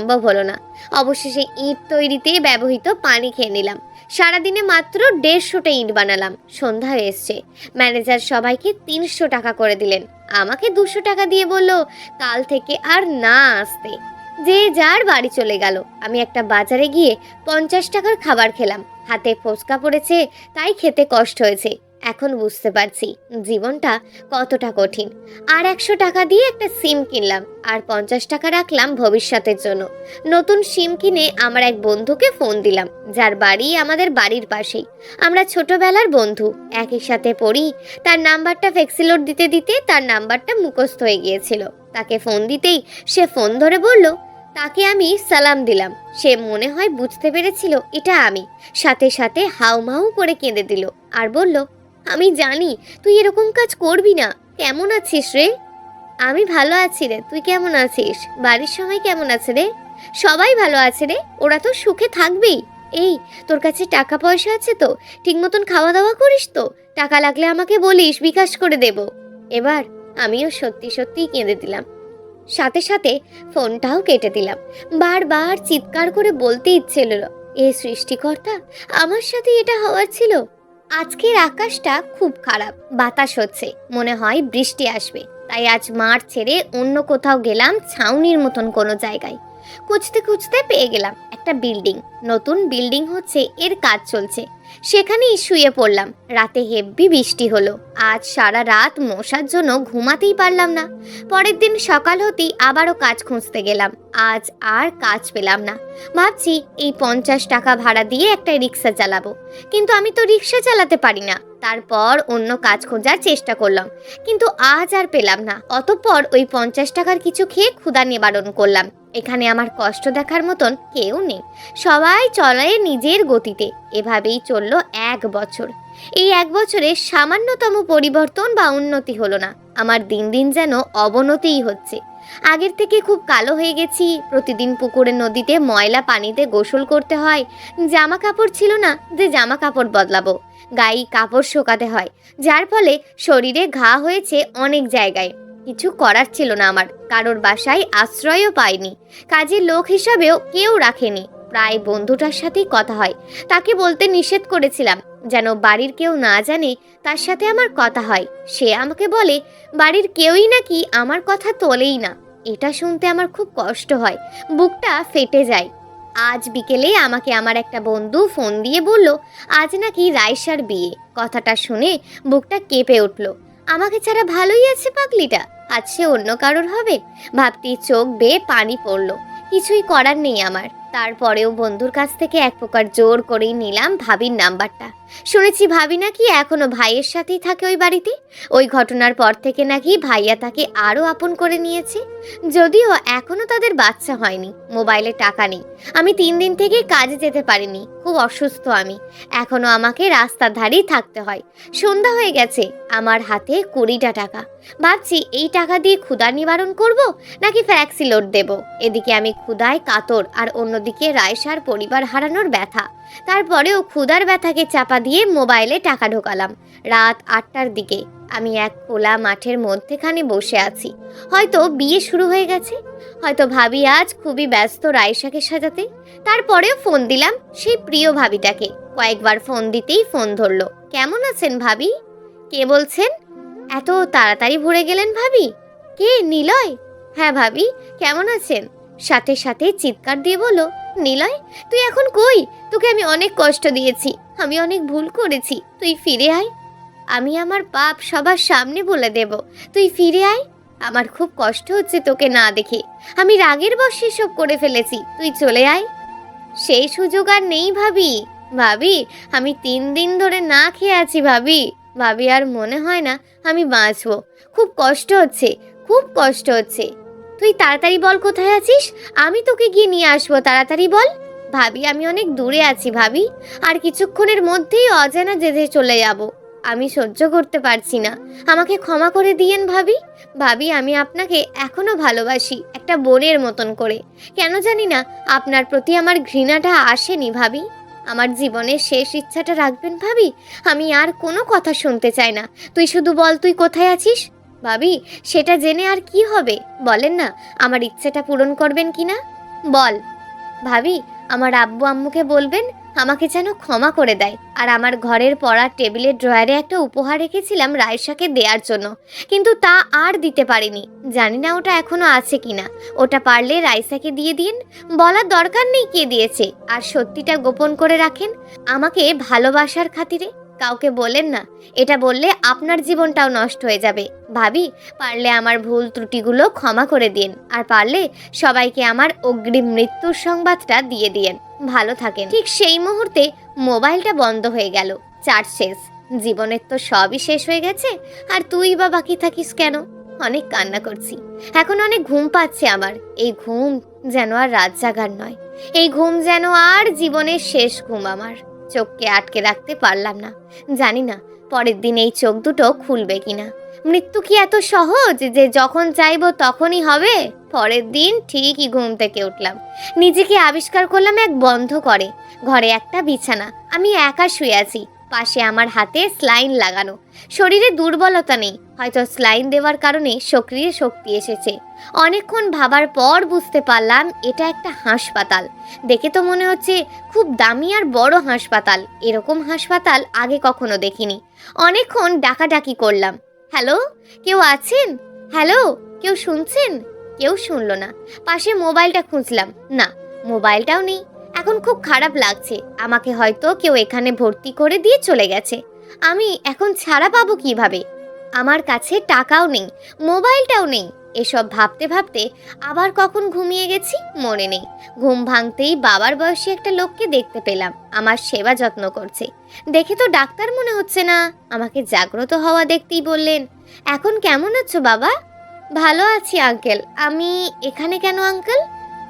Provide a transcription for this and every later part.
সম্ভব হলো না। অবশেষে ইট তৈরিতে ব্যবহৃত পানি খেয়ে নিলাম। সারাদিনে মাত্র 150টা ইট বানালাম। সন্ধ্যা এসছে, ম্যানেজার সবাইকে 300 টাকা করে দিলেন। আমাকে 200 টাকা দিয়ে বলল কাল থেকে আর না আসতে। যে যার বাড়ি চলে গেল। আমি একটা বাজারে গিয়ে 50 টাকার খাবার খেলাম। হাতে ফোসকা পড়েছে, তাই খেতে কষ্ট হয়েছে। এখন বুঝতে পারছি জীবনটা কতটা কঠিন। আর 100 টাকা দিয়ে একটা সিম কিনলাম, আর 50 টাকা রাখলাম ভবিষ্যতের জন্য। নতুন সিম কিনে আমার এক বন্ধুকে ফোন দিলাম, যার বাড়ি আমাদের বাড়ির পাশেই। আমরা ছোটবেলার বন্ধু, একই সাথে পড়ি। তার নাম্বারটা ফ্লেক্সিলোড দিতে দিতে তার নাম্বারটা মুখস্থ হয়ে গিয়েছিল। তাকে ফোন দিতেই সে ফোন ধরে বলল, তাকে আমি সালাম দিলাম। সে মনে হয় বুঝতে পেরেছিল এটা আমি। সাথে সাথে হাউমাউ করে কেঁদে দিল আর বলল, আমি জানি তুই এরকম কাজ করবি না। কেমন আছিস রে? আমি ভালো আছি রে, তুই কেমন আছিস? বাড়ির সবাই কেমন আছে রে? সবাই ভালো আছে রে, ওরা তো সুখে থাকবেই। এই, তোর কাছে টাকা পয়সা আছে তো? ঠিক মতন খাওয়া দাওয়া করিস তো? টাকা লাগলে আমাকে বলিস, বিকাশ করে দেব। এবার আমিও সত্যি সত্যি কেঁদে দিলাম। সাথে সাথে ফোনটাও কেটে দিলাম। বারবার চিৎকার করে বলতে ইচ্ছে হলো, এ সৃষ্টিকর্তা, আমার সাথে এটা হওয়ার ছিল। আজকের আকাশটা খুব খারাপ, বাতাস হচ্ছে, মনে হয় বৃষ্টি আসবে। তাই আজ মাঠ ছেড়ে অন্য কোথাও গেলাম, ছাউনির মতন কোনো জায়গায়। খুঁজতে খুঁজতে পেয়ে গেলাম একটা বিল্ডিং। নতুন বিল্ডিং হচ্ছে, এর কাজ চলছে। সেখানেই শুয়ে পড়লাম। রাতে হেব্বি বৃষ্টি হলো। আজ সারা রাত মশার জন্য ঘুমাতেই পারলাম না। পরের দিন সকাল হতেই আবারও কাজ খুঁজতে গেলাম। আজ আর কাজ পেলাম না। ভাবছি এই 50 টাকা ভাড়া দিয়ে একটা রিক্সা চালাবো, কিন্তু আমি তো রিক্সা চালাতে পারি না। তারপর অন্য কাজ খোঁজার চেষ্টা করলাম, কিন্তু আজ আর পেলাম না। অতঃপর ওই 50 টাকার কিছু খেয়ে ক্ষুধা নিবারণ করলাম। এখানে আমার কষ্ট দেখার মতন কেউ নেই, সবাই চলে নিজের গতিতে। এভাবেই চলল 1 বছর। এই 1 বছরে সামান্যতম পরিবর্তন বা উন্নতি হলো না। আমার দিন দিন যেন অবনতিই হচ্ছে। আগের থেকে খুব কালো হয়ে গেছি। প্রতিদিন পুকুরে নদীতে ময়লা পানিতে গোসল করতে হয়। জামা কাপড় ছিল না যে জামা কাপড় বদলাবো, গায়ে কাপড় শোকাতে হয়, যার ফলে শরীরে ঘা হয়েছে অনেক জায়গায়। কিছু করার ছিল না আমার, কারোর বাসায় আশ্রয়ও পাইনি। কাজের লোক হিসাবেও কেউ রাখেনি। প্রায় বন্ধুটার সাথেই কথা হয়, তাকে বলতে নিষেধ করেছিলাম যেন বাড়ির কেউ না জানে তার সাথে আমার কথা হয়। সে আমাকে বলে বাড়ির কেউই নাকি আমার কথা তোলেই না। এটা শুনতে আমার খুব কষ্ট হয়, বুকটা ফেটে যায়। আজ বিকেলে আমাকে আমার একটা বন্ধু ফোন দিয়ে বলল আজ নাকি রাইসার বিয়ে। কথাটা শুনে বুকটা কেঁপে উঠল। আমাকে ছাড়া ভালোই আছে পাগলিটা, আজ সে অন্য কারোর হবে ভাবতেই চোখ বেয়ে পানি পড়ল। কিছুই করার নেই আমার। তারপরেও বন্ধুর কাছ থেকে এক প্রকার জোর করেই নিলাম ভাবির নাম্বারটা। শুনেছি ভাবি নাকি এখনো ভাইয়ের সাথেই থাকে ওই বাড়িতে। ওই ঘটনার পর থেকে নাকি ভাইয়া তাকে আরও আপন করে নিয়েছে। যদিও এখনো তাদের বাচ্চা হয়নি। মোবাইলে টাকা নেই, আমি 3 দিন থেকে কাজে যেতে পারিনি, খুব অসুস্থ আমি। এখনো আমাকে রাস্তার ধারেই থাকতে হয়। সন্ধ্যা হয়ে গেছে, আমার হাতে 20টা টাকা। ভাবছি এই টাকা দিয়ে ক্ষুধা নিবারণ করব নাকি ফ্যাক্সি লোড দেব। এদিকে আমি ক্ষুধায় কাতর, আর অন্যদিকে রায়সার পরিবার হারানোর ব্যথা। তারপরেও ক্ষুধার ব্যথাকে চাপা দিয়ে মোবাইলে টাকা ঢোকালাম। রাত 8টার দিকে আমি এক খোলা মাঠের মধ্যেখানে বসে আছি। হয়তো বিয়ে শুরু হয়ে গেছে, হয়তো ভাবি আজ খুবই ব্যস্ত রায়সাকে সাজাতে। তারপরেও ফোন দিলাম সেই প্রিয় ভাবিটাকে। কয়েকবার ফোন দিতেই ফোন ধরলো। কেমন আছেন ভাবি? কে বলছেন? এত তাড়াতাড়ি ভরে গেলেন ভাবি? কে, নিলয়? হ্যাঁ ভাবি, কেমন আছেন? সাথে সাথে চিৎকার দিয়ে বলো, নিলয় তুই এখন কই? তোকে আমি অনেক কষ্ট দিয়েছি, আমি অনেক ভুল করেছি, তুই ফিরে আয়। আমি আমার পাপ সবার সামনে বলে দেব, তুই ফিরে আয়। আমার খুব কষ্ট হচ্ছে তোকে না দেখে, আমি রাগের বশে সব করে ফেলেছি, তুই চলে আয়। সেই সুযোগ আর নেই ভাবি। ভাবি, আমি 3 দিন ধরে না খেয়ে আছি ভাবি। ভাবি, আর মনে হয় না আমি বাঁচবো। খুব কষ্ট হচ্ছে, খুব কষ্ট হচ্ছে। তুই তাড়াতাড়ি বল কোথায় আছিস, আমি তোকে গিয়ে নিয়ে আসবো, তাড়াতাড়ি বল। ভাবি, আমি অনেক দূরে আছি ভাবি, আর কিছুক্ষণের মধ্যেই অজানা জেদে চলে যাব। আমি সহ্য করতে পারছি না, আমাকে ক্ষমা করে দিয়েন ভাবি। ভাবি, আমি আপনাকে এখনো ভালোবাসি, একটা বোনের মতন করে। কেন জানি না আপনার প্রতি আমার ঘৃণাটা আসেনি ভাবি। আমার জীবনের শেষ ইচ্ছাটা রাখবেন ভাবি, আমি আর কোনো কথা শুনতে চাই না। তুই শুধু বল তুই কোথায় আছিস। ভাবি, সেটা জেনে আর কি হবে বলেন না, আমার ইচ্ছেটা পূরণ করবেন কি না? বল। ভাবি, আমার আব্বু আম্মুকে বলবেন আমাকে যেন ক্ষমা করে দেয়। আর আমার ঘরের পড়ার টেবিলের ড্রয়ারে একটা উপহার রেখেছিলাম রাইসাকে দেওয়ার জন্য, কিন্তু তা আর দিতে পারিনি। জানি না ওটা এখনো আছে কিনা। ওটা পারলে রাইসাকে দিয়ে দিন। বলার দরকার নেই কে দিয়েছে, আর সত্যিটা গোপন করে রাখেন আমাকে ভালোবাসার খাতিরে। কাউকে বলেন না, এটা বললে আপনার জীবনটাও নষ্ট হয়ে যাবে। ভাবি, পারলে আমার ভুল ত্রুটিগুলো ক্ষমা করে দিন, আর পারলে সবাইকে আমার অগ্রিম মৃত্যুর সংবাদটা দিয়ে দিয়েন। ভালো থাকেন। ঠিক সেই মুহূর্তে মোবাইলটা বন্ধ হয়ে গেল। চার্জ শেষ। জীবনের তো সবই শেষ হয়ে গেছে, আর তুই বা বাকি থাকিস কেন? অনেক কান্না করছি। এখন অনেক ঘুম পাচ্ছে আমার। এই ঘুম যেন আর রাত জাগার নয়। এই ঘুম যেন আর জীবনের শেষ ঘুম আমার। চোখকে আটকে রাখতে পারলাম না। জানি না পরের দিন এই চোখ দুটো খুলবে কিনা। মৃত্যু কি এত সহজ যে যখন চাইবো তখনই হবে? পরের দিন ঠিকই ঘুম থেকে উঠলাম। নিজেকে আবিষ্কার করলাম এক বন্ধ করে ঘরে, একটা বিছানা। আমি একা শুয়ে আছি। পাশে আমার হাতে স্লাইন লাগানো। শরীরে দুর্বলতা নেই, হয়তো স্লাইন দেওয়ার কারণে সক্রিয় শক্তি এসেছে। অনেকক্ষণ ভাবার পর বুঝতে পারলাম এটা একটা হাসপাতাল। দেখে তো মনে হচ্ছে খুব দামি আর বড় হাসপাতাল। এরকম হাসপাতাল আগে কখনো দেখিনি। অনেকক্ষণ ডাকাডাকি করলাম, হ্যালো, কেউ আছেন? হ্যালো, কেউ শুনছেন? কেউ শুনলো না। পাশে মোবাইলটা খুঁজলাম, না, মোবাইলটাও নেই। এখন খুব খারাপ লাগছে। আমাকে হয়তো কেউ এখানে ভর্তি করে দিয়ে চলে গেছে। আমি এখন ছাড়া পাবো কিভাবে? আমার কাছে টাকাও নেই, মোবাইলটাও নেই। এসব ভাবতে ভাবতে আবার কখন ঘুমিয়ে গেছি মনে নেই। ঘুম ভাঙতেই বাবার বয়সী একটা লোককে দেখতে পেলাম, আমার সেবা যত্ন করছে। দেখে তো ডাক্তার মনে হচ্ছে না। আমাকে জাগ্রত হওয়া দেখতেই বললেন, এখন কেমন আছো বাবা? ভালো আছি আঙ্কেল। আমি এখানে কেন আঙ্কেল?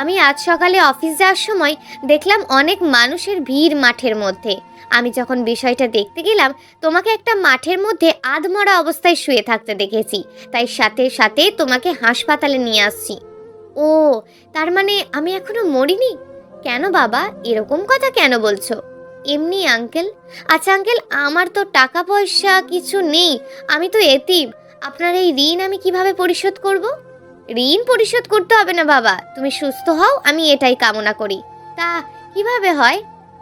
আমি আজ সকালে অফিস যাওয়ার সময় দেখলাম অনেক মানুষের ভিড় মাঠের মধ্যে। আমি যখন বিষয়টা দেখতে গেলাম, তোমাকে একটা মাঠের মধ্যে আধমরা অবস্থায় শুয়ে থাকতে দেখেছি। তাই সাথে সাথে তোমাকে হাসপাতালে নিয়ে আসছি। ও, তার মানে আমি এখনো মরিনি? কেন বাবা, এরকম কথা কেন বলছো? এমনি আঙ্কেল। আচ্ছা আঙ্কেল, আমার তো টাকা পয়সা কিছু নেই। আমি তো এতিম। আপনার এই ঋণ আমি কিভাবে পরিশোধ করব? ঋণ পরিশোধ করতে হবে না বাবা, তুমি সুস্থ হও, আমি এটাই কামনা করি। তা কিভাবে হয়?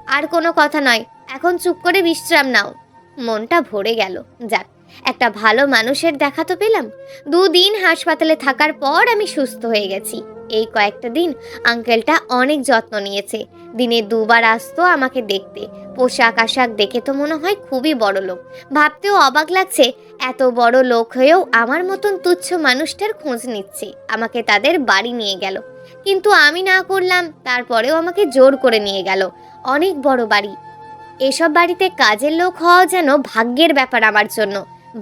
আর কোনো কথা নয়, এখন চুপ করে বিশ্রাম নাও। মনটা ভরে গেল। যাক, একটা ভালো মানুষের দেখা তো পেলাম। 2 দিন হাসপাতালে থাকার পর আমি সুস্থ হয়ে গেছি। এই কয়েকটা দিন আঙ্কেলটা অনেক যত্ন নিয়েছে। দিনে 2বার আসতো আমাকে দেখতে। পোশাক আশাক দেখে তো মনে হয় খুবই বড় লোক। ভাবতেও অবাক লাগছে, এত বড় লোক হয়েও আমার মতন তুচ্ছ মানুষটার খোঁজ নিচ্ছে। আমাকে তাদের বাড়ি নিয়ে গেল, কিন্তু আমি না করলাম। তারপরেও আমাকে জোর করে নিয়ে গেল অনেক বড় বাড়ি। এসব বাড়িতে কাজের লোক হওয়া যেন ভাগ্যের ব্যাপার আমার জন্য।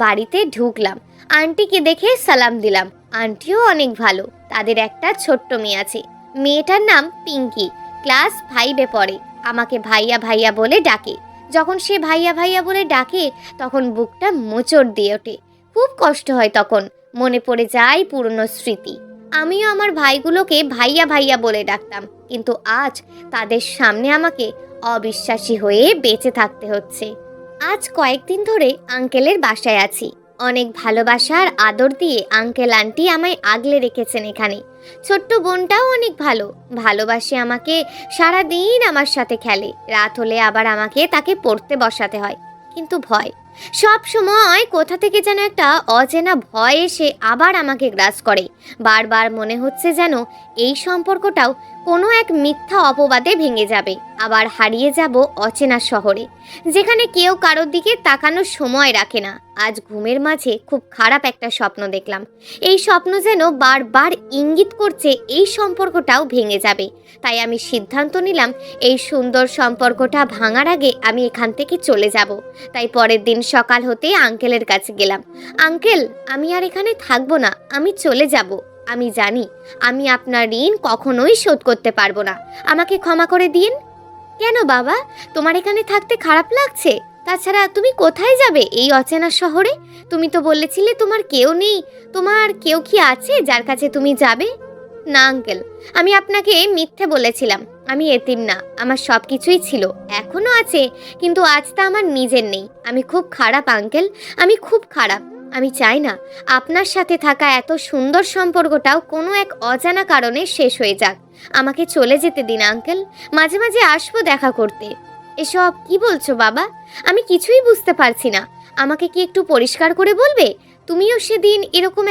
বাড়িতে ঢুকলাম, আন্টিকে দেখে সালাম দিলাম। আন্টিও অনেক ভালো। তাদের একটা ছোট্ট মেয়ে আছে। মেয়েটার নাম পিঙ্কি, ক্লাস 5-এ পড়ে। আমাকে ভাইয়া ভাইয়া বলে ডাকে। যখন সে ভাইয়া ভাইয়া বলে ডাকে, তখন বুকটা মোচড় দিয়ে ওঠে। খুব কষ্ট হয় তখন। মনে পড়ে যায় পুরনো স্মৃতি। আমিও আমার ভাইগুলোকে ভাইয়া ভাইয়া বলে ডাকতাম, কিন্তু আজ তাদের সামনে আমাকে অবিশ্বাসী হয়ে বেঁচে থাকতে হচ্ছে। আজ কয়েকদিন ধরে আঙ্কেলের বাসায় আছি। অনেক ভালোবাসা আর আদর দিয়ে আঙ্কেল আন্টি আমায় আগলে রেখেছেন এখানে। ছোট্ট বোনটাও অনেক ভালোবাসে আমাকে। সারাদিন আমার সাথে খেলে। রাত হলে আবার আমাকে তাকে পড়তে বসাতে হয়। কিন্তু ভয়, সব সময় কোথা থেকে যেন একটা অচেনা ভয় এসে আবার আমাকে গ্রাস করে। বারবার মনে হচ্ছে যেন এই সম্পর্কটাও কোনো এক মিথ্যা অপবাদে ভেঙে যাবে। আবার হারিয়ে যাব অচেনা শহরে, যেখানে কেউ কারোর দিকে তাকানোর সময় রাখে না। আজ ঘুমের মাঝে খুব খারাপ একটা স্বপ্ন দেখলাম। এই স্বপ্ন যেন বারবার ইঙ্গিত করছে এই সম্পর্কটাও ভেঙে যাবে। তাই আমি সিদ্ধান্ত নিলাম, এই সুন্দর সম্পর্কটা ভাঙার আগে আমি এখান থেকে চলে যাব। তাই পরের দিন সকাল হতে আঙ্কেলের কাছে গেলাম। আঙ্কেল, আমি আর এখানে থাকবো না, আমি চলে যাব। আমি জানি আমি আপনার ঋণ কখনোই শোধ করতে পারবো না। আমাকে ক্ষমা করে দিন। কেন বাবা, তোমার এখানে থাকতে খারাপ লাগছে? তাছাড়া তুমি কোথায় যাবে এই অচেনা শহরে? তুমি তো বলেছিলে তোমার কেউ নেই। তোমার কেউ কি আছে যার কাছে তুমি যাবে? না আঙ্কেল, আমি আপনাকে মিথ্যে বলেছিলাম। আমি এতিম না, আমার সব কিছুই ছিল, এখনো আছে, কিন্তু আজ তা আমার নিজের নেই। আমি খুব খারাপ আঙ্কেল, আমি খুব খারাপ। আমি চাই না আপনার সাথে থাকা এত সুন্দর সম্পর্কটাও কোনো এক অজানা কারণে শেষ হয়ে যাক। আমাকে চলে যেতে দিন আঙ্কেল, মাঝে মাঝে আসবো দেখা করতে। এসব কি বলছো বাবা? আমি কিছুই বুঝতে পারছি না। আমাকে কি একটু পরিষ্কার করে বলবে? তুমিও সেদিন এরকম